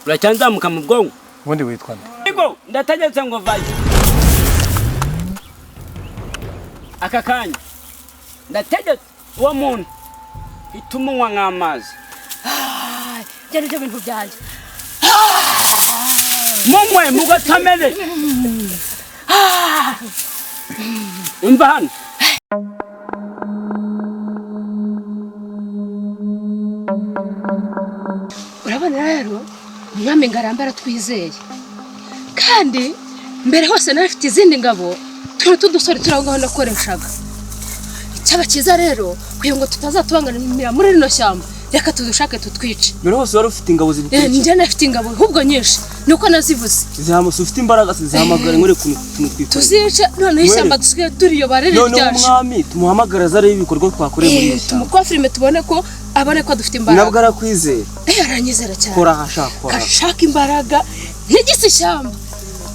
uracyanzamuka mu bwonko ubundi witwa nde? Yego ndategetse ngo vayo aka kanya ndategetse uwo muntu ituma unywa nk'amazi byari byo bintu byanjye munywe mugatamere umva hano urabona rero umwami Ngarambe aratwizeye kandi mbere hose narafite izindi ngabo tudusore turangaho nakoreshaga icyaba cyiza rero kugira ngo tutazatubangamira muri rino shyamba reka tudushake tutwice mbere hose wari ufite ingabo zigukurikira njye nafite ingabo ahubwo nyinshi nuko nazivuze zihamuse ufite imbaraga zihamagara nkore kumutwika tuzice none ishyamba dusigaye turiyobara riri ryacu none umwami tumuhamagara zare ibikorwa twakoreye muri ishyamba tumukwa filime tubone ko abone ko dufite imbaraga nabwo arakwizera aranyizera cyane kora hashaka ashaka imbaraga ntigise ishyamba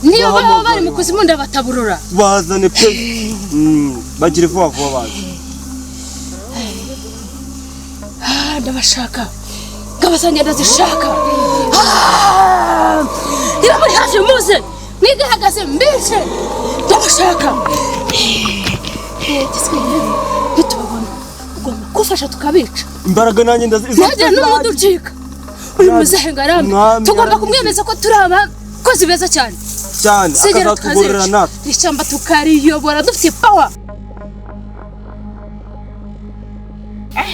niyo baba bari mu kuzimu ndabataburura bazane pe bagire vuba vuba bazi ndabashaka ngabasanye ndazishaka ira muri hafi muze mwigahagaze mbishe ndabashaka giswire bitubona ugomba kufasha tukabica imbaraga nanjye ndaziza n'umuducika uyu muzehe Ngarambe tugomba kumwemeza ko turi abakozi beza cyane akazatugorera natwe ishyamba tukariyobora dufite power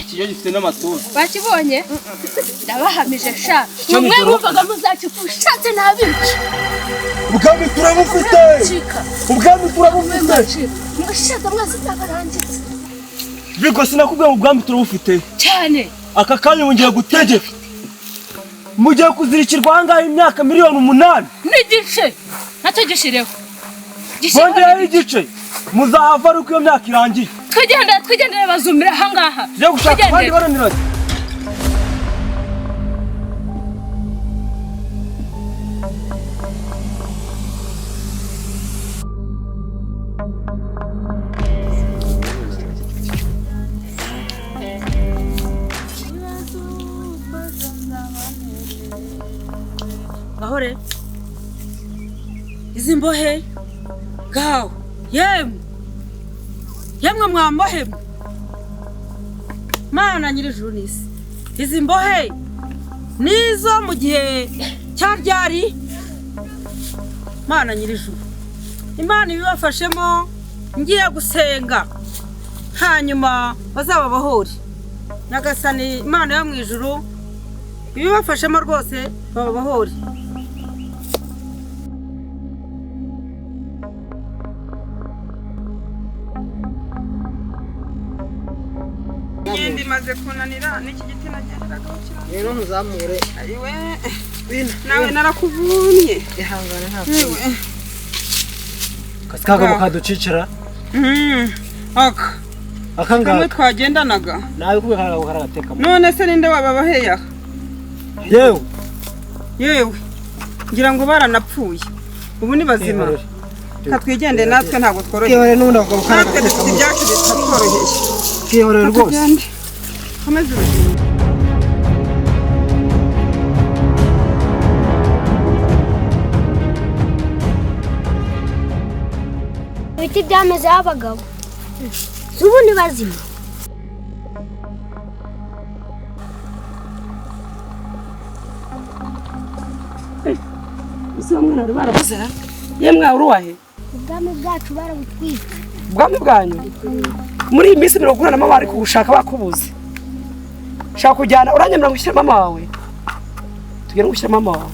kiyo gifite n'amatuza bakibonye ndabahamije sha mwe muvaga muzacipushatse nabica ubwami turabufite ubwami turabufite mwashaka mwese ndabarangitse bigo sinakubwiye ubwami turabufite cyane aka kanya mugiye gutegeka mugiye kuzirikirwa ahangahe imyaka 8,000,000 n'igice nacyo gishireho bongeraho igice muzahava ari uko iyo myaka irangiye twigendere bazumira ahangaha tujye gushaka abandi baraniranye Gahore izi mbohe gaho yemwe mwambohe Mana nyir'ijuru n'isi izi mbohe nizo mu gihe cyaryari Mana nyir'ijuru Imana ibibafashemo ngiye gusenga hanyuma bazaba bahori Nyagasani Imana yo mu ijuru ibibafashemo rwose baba bahori Maze kunanira n'iki giti nagenderaga rero ntuzamure ariwe nawe narakuvunye ihangane nta kasikaga mukaducicira akangaka kamwe twagendanaga nawe kubikaraga ukarateka none se ninde wababaheya yewe ngira ngo baranapfuye ubu ni bazima katwigende natwe ntabwo tworoheye yewe n'undi bakaba natwe dufite ibyacu bitoroheye yewe rwose komeza urugendo ibiti byamezeho abagabo z'ubu ni bazima ese mwana ari barabuze yemwe uruwahe ubwami bwacu barabutwitse ubwami bwanyu muri iyi minsi 40 bari kugushaka bakubuze shaka kujyana uranyemera gushyira mama wawe tugere gushyira mama wawe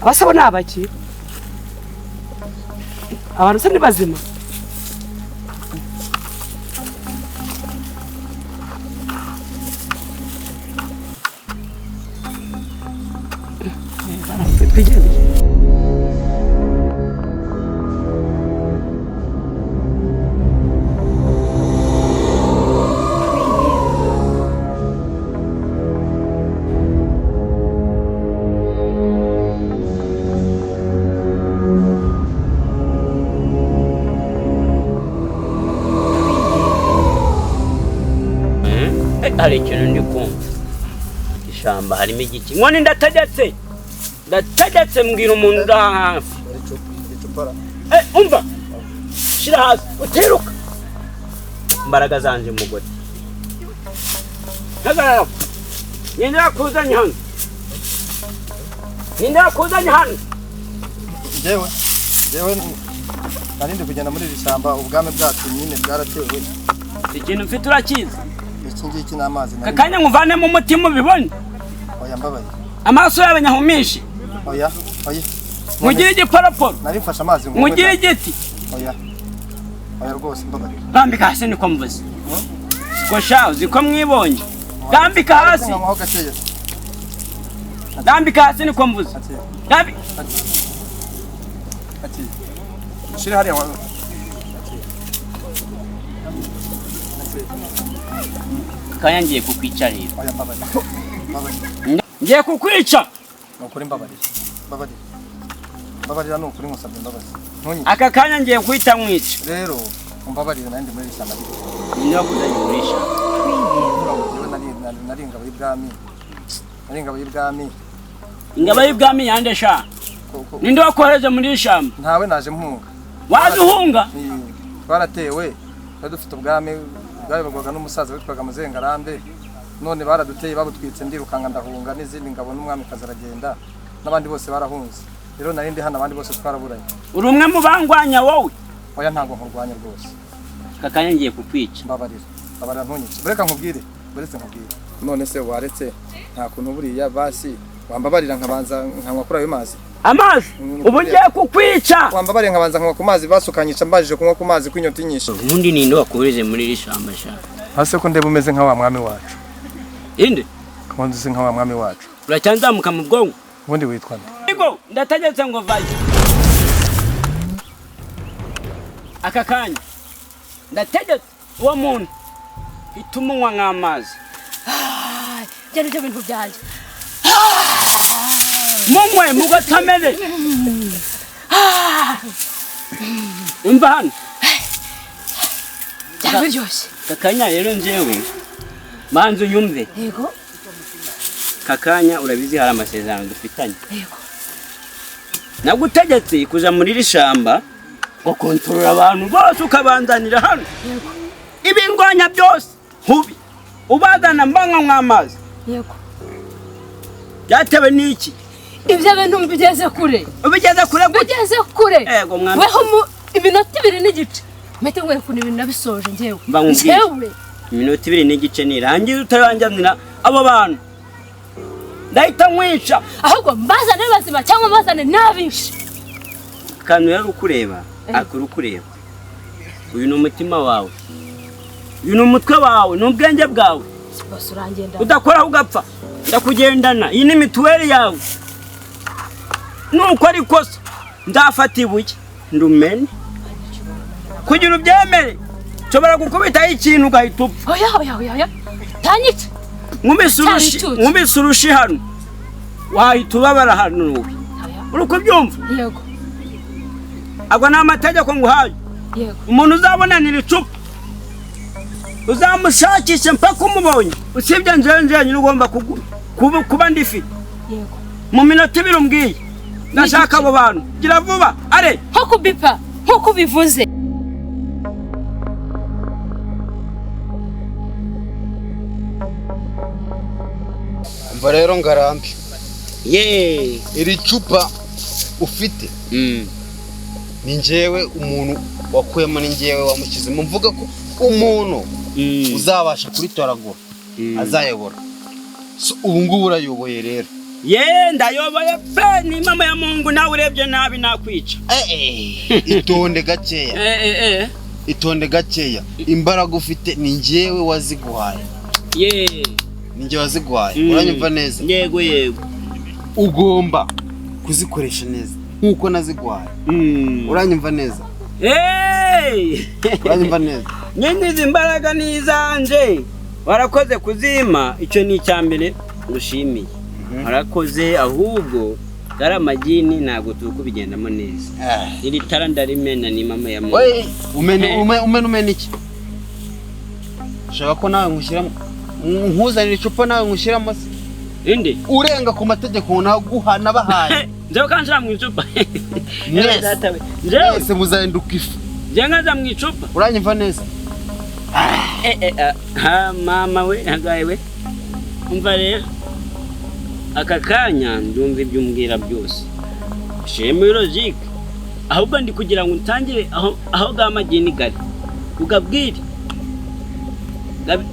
abasabo nabaki abantu se ni bazima hari ikintu ndi kumva shamba harimo igiki nkoni ndategetse mbwira umuntu uri hafi umva shira hasi uteruka imbaraga zanje mugore hagarara nindira kuzanye hano Jewe narindi kugenda muri iri shyamba ubwami bwacu nyine bwaratewe. Ikintu mfite urakizi Iki ngiki n'amazi kakanya nguvane mu mutima ubibone. Oya mbabaye. Amaso y'abanyahumishi. Oya. Mugire igiparaporo. Nari mfashe amazi ngo. Mugire igiti. Oya rwose mbabaye. Gambika hasi niko mvuze. Siko shaho ziko mwibonye. Gambika hasi. Gambika hasi niko mvuze. Gambika. Shiri hariya wa. Kaya ngiye kukwicarira. Oya mbabaye. Ngiye kukwica. Nukuri mbabaye. Mbabarira nukuri ngusabye mbabazi. Aka kanya ngiye kwita mwica. Rero umbabarira nandi muri ishyamba. Niyo kuzanyurisha. Nari ingabo y'ibwami. Ingabo y'ibwami yande sha. Ninde wakoreje muri ishamba? Ntawe naje mpunga. Waduhunga? Twaratewe. Dufite ubwami bwayoborwaga n'umusaza witwaga Muzengarambe. None baraduteye babutwitse ndirukanga ndahunga n'izindi ngabo n'umwami kazaragenda n'abandi bose barahunze. Rero narindi hano abandi bose twaraburanye. Uri umwe mu bangwanya wowe? Oya ntago nkurwanya rwose. Kakanya ngiye kukwica. Mbabarira ntunyice. Bureka nkubwire. None se waretse nta kuntu buriya basi wambabarira nkabanza nkanywa kuri ayo mazi. Amazi ubu ngiye kukwica. Wambabarira nkabanza nkanywa ku mazi basukanyisha mbajije kunywa ku mazi kwinyota inyisho. Ubundi ninde wakoreje muri iri shamba sha? Hase ko ndeba umeze nka wa mwami wacu. Inde? Konzi se nka wa mwami wacu. Uracyanzamuka mu bwonko. Ubundi witwa nde? Ego ndategetse ngo vaye. Aka kanya ndategetse uwo muntu itumunywa nk'amazi. Cyane cyo bintu byanjye. Mumwe mugatamere. Umva hano. Byaryoshye. Kakanya rero njewe manzu yumve. Yego. Kakanya urabizi hari amasezerano dufitanye. Yego. Nagutegetse kuja muri iri shamba ngo kontrola abantu bose ukabandanira hano. Yego. Ibingwanya byose hubi ubazana mbanga nk'amazi. Yego. Byatewe n'iki? Ibyo bintu mbigeze kure. Ubigeze kure gute? Bigeze kure. Yego mwami. Weho mu iminota 2 n'igice. Mete ngwe kuntu ibintu nabisoje ngewe. Njewe. Iminota 2 n'igice nirangiye utaranjyanira abo bantu. Ndahita mwica. Ahubwo mbazane bazima cyangwa mbazane nabishe. Kantu yari ukureba, akurukureba. Uyu ni umutima wawe. Uyu ni umutwe wawe, n'ubwenge bwawe. Bose urangenda. Udakora ugapfa. Ndakugendana. Iyi ni mituweli yawe. Nuko ari kosa ndafata ibuye ndumene kugira ubyemere nshobora gukubita ikintu ugahita upfa. Oya. Tanyice. Nkubisurushi hano. Wahita ubabara hano wowe. Uri kubyumva? Yego. Agwa n'amategeko nguhaye. Yego. Umuntu uzabonanira icupa uzamushakisha mpaka umubonye. Usibye njenje nyine ugomba kuba ndifite. Yego. Mu minota 2 umbwiye. Ndashaka abo bantu. Gira vuba. Are. Nko bipa. Nko bivuze. Umva rero Ngarambe. Iri cupa ufite. Ni njyewe umuntu wakuyemo ni njyewe wamushyizemo. Mvuga ko umuntu uzabasha kuritoragura azayobora. Ubu ngubu urayoboye rero. Ndayoboye pe ni mama ya Mungu nawe urebye nabi nakwica. Itonde gakeya. Itonde gakeya. Imbaraga ufite ni njyewe waziguhaye. Ni njyewe waziguhaye. Uranyumva neza? Yego. Ugomba kuzikoresha neza nkuko naziguhaye. Uranyumva neza? Uranyumva neza? Nyine izi mbaraga nizanje. Warakoze kuzima icyo ni icyambere ngushimiye. Warakoze ahubwo garamagini ntago tukubigendamo neza. Iri tara ndarimena ni mama ya Mungu. Umene iki? Shaka ko nawe ngushyiramo nkuzanira icupa nawe ngushyiramo se. inde urenga ku mategeko naguhana bahaye nzewe kanshira mu icupa mwese muzahinduka ifu nje ngaza mu icupa uranyumva neza mama we hagaye we umva rero aka kanya ndumva ibyo umbwira byose sheme logique ahubwo ndi kugira ngo utangire aho gamagini gari ugabwire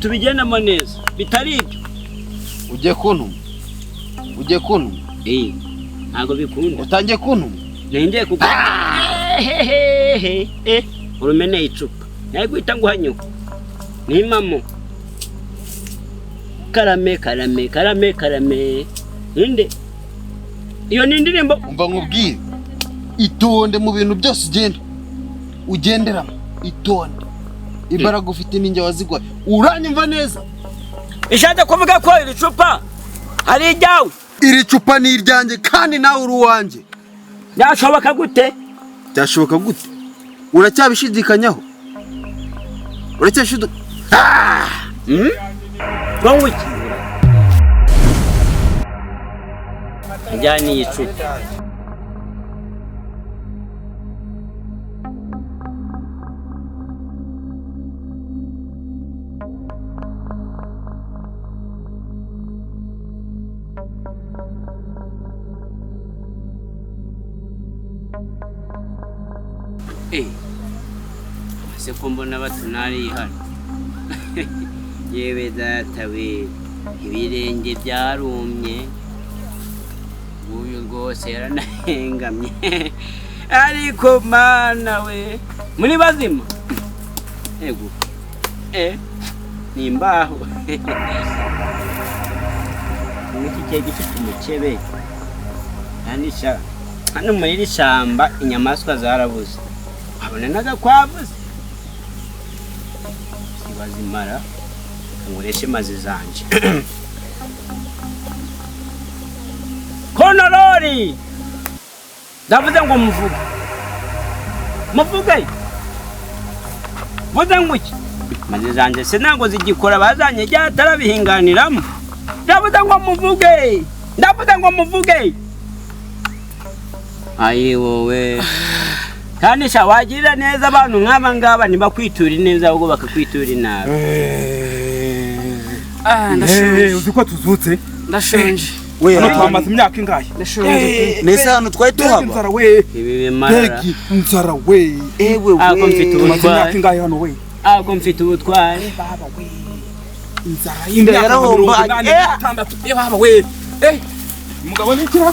tubigendamo neza bitari ibyo ugiye kuntuma ntago bikunda utangiye kuntuma nendeye kuko urumeneye icupa naye guhita ngo uhanyuka nimamo karame ninde iyo ni indirimbo umva nkubwire itonde mu bintu byose ugenderamo itonde imbaraga ufite ninjye wazigwaye uranyumva neza ishatse kuvuga ko iri cupa ari iryawe iri cupa ni iryanjye kandi nawe uri uwanjye byashoboka gute uracyabishidikanyaho wowe iki ajyanye iyi cupa ese ko mbona batunari hano yewe data we ibirenge byarumye uyu rwose yaranahengamye ariko mana we muri bazima ego ni imbaho iki kigiye gifite umukebe kandi hano muri iri shyamba inyamaswa zarabuze abona n'agakwavu bazimara ngureshe mazi zanje konorori ndavuze ngo muvuge vuze ngo iki mazi zanje se ntabwo zigikora bazanye ryatarabihinganiramo ndavuze ngo muvuge ayi wowe kandi sha wagirira neza abantu nk'aba ngaba ntibakwitura neza ahubwo bakakwitura inabi ndashonje uzi ko tuzutse ndashonje we twamaze imyaka ingahe ndashonje nese hano twari tuhaba inzara we ibi bimarara inzara we ako mfite imyaka ingahe hano we ako mfite ubutwari baba we inzara y'imyaka 60 baba we umugabo ni kira